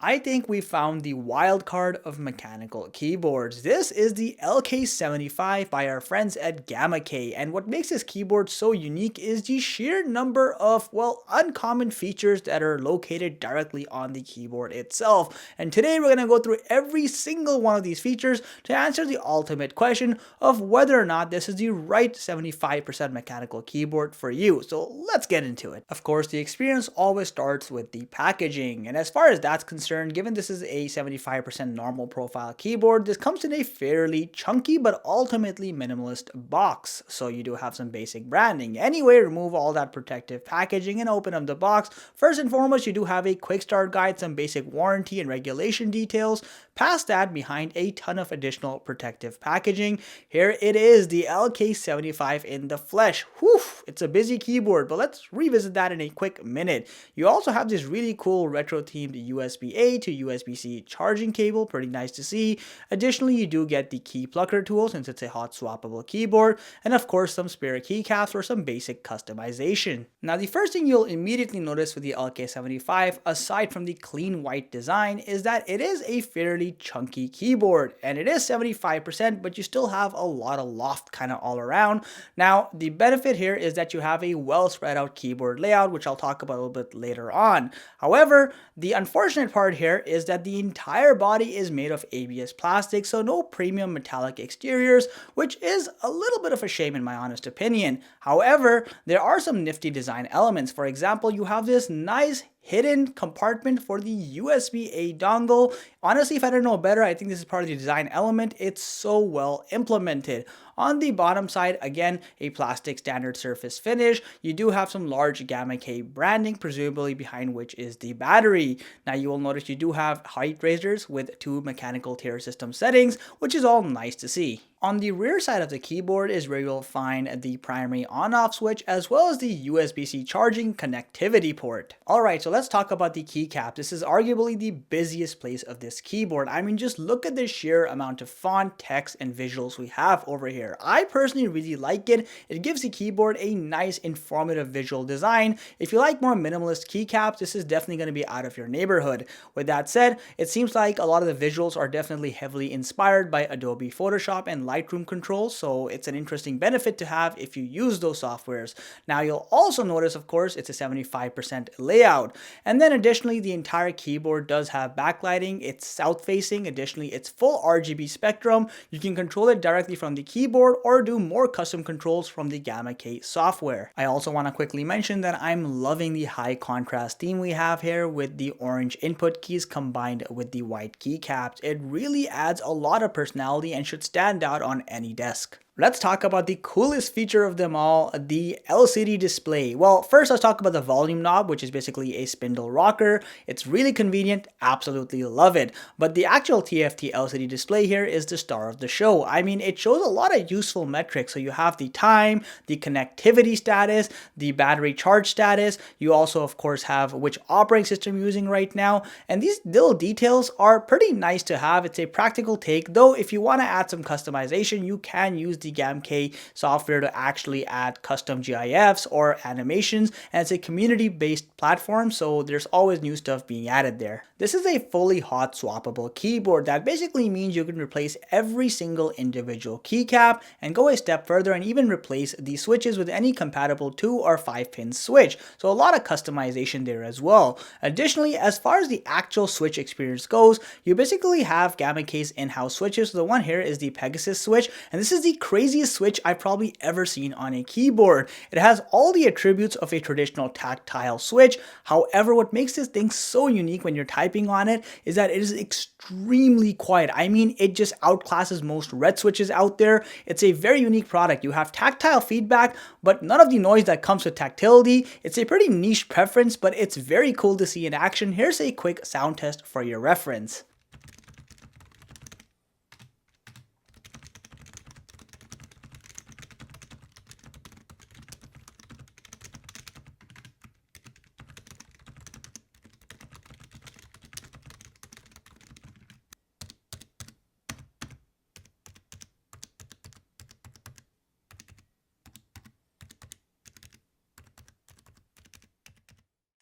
I think we found the wild card of mechanical keyboards. This is the LK75 by our friends at GamaKay, and what makes this keyboard so unique is the sheer number of, well, uncommon features that are located directly on the keyboard itself. And today we're going to go through every single one of these features to answer the ultimate question of whether or not this is the right 75% mechanical keyboard for you. So let's get into it. Of course, the experience always starts with the packaging, and as far as that's concerned, given this is a 75% normal profile keyboard, this comes in a fairly chunky but ultimately minimalist box. So you do have some basic branding. Anyway, remove all that protective packaging and open up the box. First and foremost, you do have a quick start guide, some basic warranty and regulation details. Past that, behind a ton of additional protective packaging, here it is, the LK75 in the flesh. Whew, it's a busy keyboard, but let's revisit that in a quick minute. You also have this really cool retro themed USB-A to USB-C charging cable, pretty nice to see. Additionally, you do get the key plucker tool since it's a hot swappable keyboard, and of course some spare keycaps for some basic customization. Now the first thing you'll immediately notice with the LK75, aside from the clean white design, is that it is a fairly chunky keyboard, and it is 75%, but you still have a lot of loft kind of all around. Now the benefit here is that you have a well spread out keyboard layout, which I'll talk about a little bit later on. However, the unfortunate part here is that the entire body is made of ABS plastic, so no premium metallic exteriors, which is a little bit of a shame in my honest opinion. However, there are some nifty design elements. For example, you have this nice hidden compartment for the USB-A dongle. Honestly, if I didn't know better, I think this is part of the design element. It's so well implemented. On the bottom side, again, a plastic standard surface finish. You do have some large GamaKay branding, presumably behind which is the battery. Now you will notice you do have height raisers with 2 mechanical tier system settings, which is all nice to see. On the rear side of the keyboard is where you'll find the primary on-off switch as well as the USB-C charging connectivity port. Alright, so let's talk about the keycap. This is arguably the busiest place of this keyboard. I mean, just look at the sheer amount of font, text, and visuals we have over here. I personally really like it. It gives the keyboard a nice informative visual design. If you like more minimalist keycaps, this is definitely going to be out of your neighborhood. With that said, it seems like a lot of the visuals are definitely heavily inspired by Adobe Photoshop and Lightroom controls, so it's an interesting benefit to have if you use those softwares. Now you'll also notice, of course, it's a 75% layout. And then additionally, the entire keyboard does have backlighting. It's south facing. Additionally, it's full RGB spectrum. You can control it directly from the keyboard or do more custom controls from the GamaKay software. I also want to quickly mention that I'm loving the high contrast theme we have here with the orange input keys combined with the white keycaps. It really adds a lot of personality and should stand out on any desk. Let's talk about the coolest feature of them all, the LCD display. Well, first let's talk about the volume knob, which is basically a spindle rocker. It's really convenient, absolutely love it. But the actual TFT LCD display here is the star of the show. I mean, it shows a lot of useful metrics. So you have the time, the connectivity status, the battery charge status. You also, of course, have which operating system you're using right now. And these little details are pretty nice to have. It's a practical take, though if you want to add some customization, you can use the GamaKay software to actually add custom GIFs or animations, and it's a community-based platform, so there's always new stuff being added there. This is a fully hot swappable keyboard. That basically means you can replace every single individual keycap and go a step further and even replace the switches with any compatible 2 or 5 pin switch. So a lot of customization there as well. Additionally, as far as the actual switch experience goes, you basically have GamaKay's in-house switches. So the one here is the Pegasus switch, and this is the craziest switch I've probably ever seen on a keyboard. It has all the attributes of a traditional tactile switch. However, what makes this thing so unique when you're typing on it is that it is extremely quiet. I mean, it just outclasses most red switches out there. It's a very unique product. You have tactile feedback, but none of the noise that comes with tactility. It's a pretty niche preference, but it's very cool to see in action. Here's a quick sound test for your reference.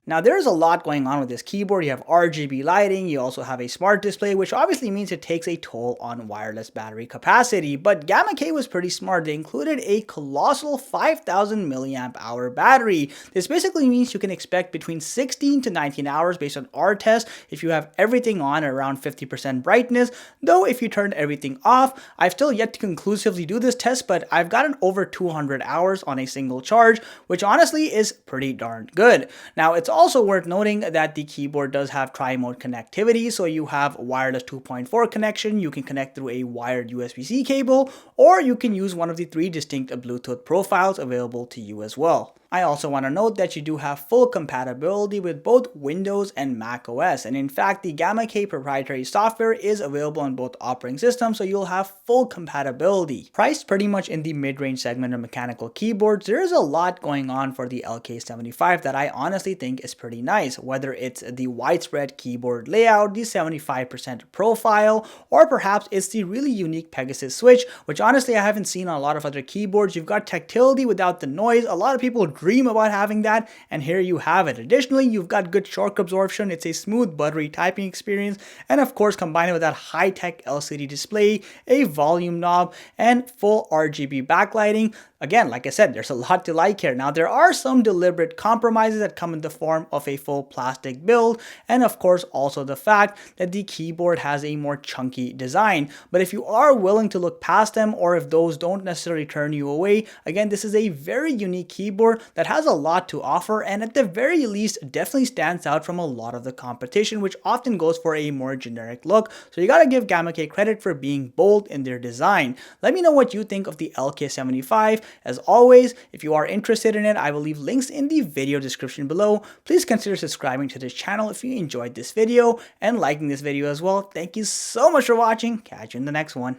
Now there's a lot going on with this keyboard. You have RGB lighting, you also have a smart display, which obviously means it takes a toll on wireless battery capacity, but GamaKay was pretty smart. They included a colossal 5000 milliamp hour battery. This basically means you can expect between 16 to 19 hours based on our test if you have everything on at around 50% brightness, though if you turn everything off, I've still yet to conclusively do this test, but I've gotten over 200 hours on a single charge, which honestly is pretty darn good. Now it's also worth noting that the keyboard does have tri-mode connectivity, so you have wireless 2.4 connection, you can connect through a wired USB-C cable, or you can use one of the 3 distinct Bluetooth profiles available to you as well. I also want to note that you do have full compatibility with both Windows and Mac OS, and in fact the GamaKay proprietary software is available on both operating systems, so you'll have full compatibility. Priced pretty much in the mid-range segment of mechanical keyboards, there is a lot going on for the LK75 that I honestly think is pretty nice, whether it's the widespread keyboard layout, the 75% profile, or perhaps it's the really unique Pegasus switch, which honestly I haven't seen on a lot of other keyboards. You've got tactility without the noise. A lot of people dream about having that, and here you have it. Additionally, you've got good shock absorption, it's a smooth buttery typing experience, and of course combined with that high-tech LCD display, a volume knob, and full RGB backlighting. Again, like I said, there's a lot to like here. Now, there are some deliberate compromises that come in the form of a full plastic build, and of course also the fact that the keyboard has a more chunky design. But if you are willing to look past them, or if those don't necessarily turn you away, again, this is a very unique keyboard that has a lot to offer, and at the very least definitely stands out from a lot of the competition, which often goes for a more generic look. So you gotta give GamaKay credit for being bold in their design. Let me know what you think of the LK75. As always, if you are interested in it, I will leave links in the video description below. Please consider subscribing to this channel if you enjoyed this video and liking this video as well. Thank you so much for watching. Catch you in the next one.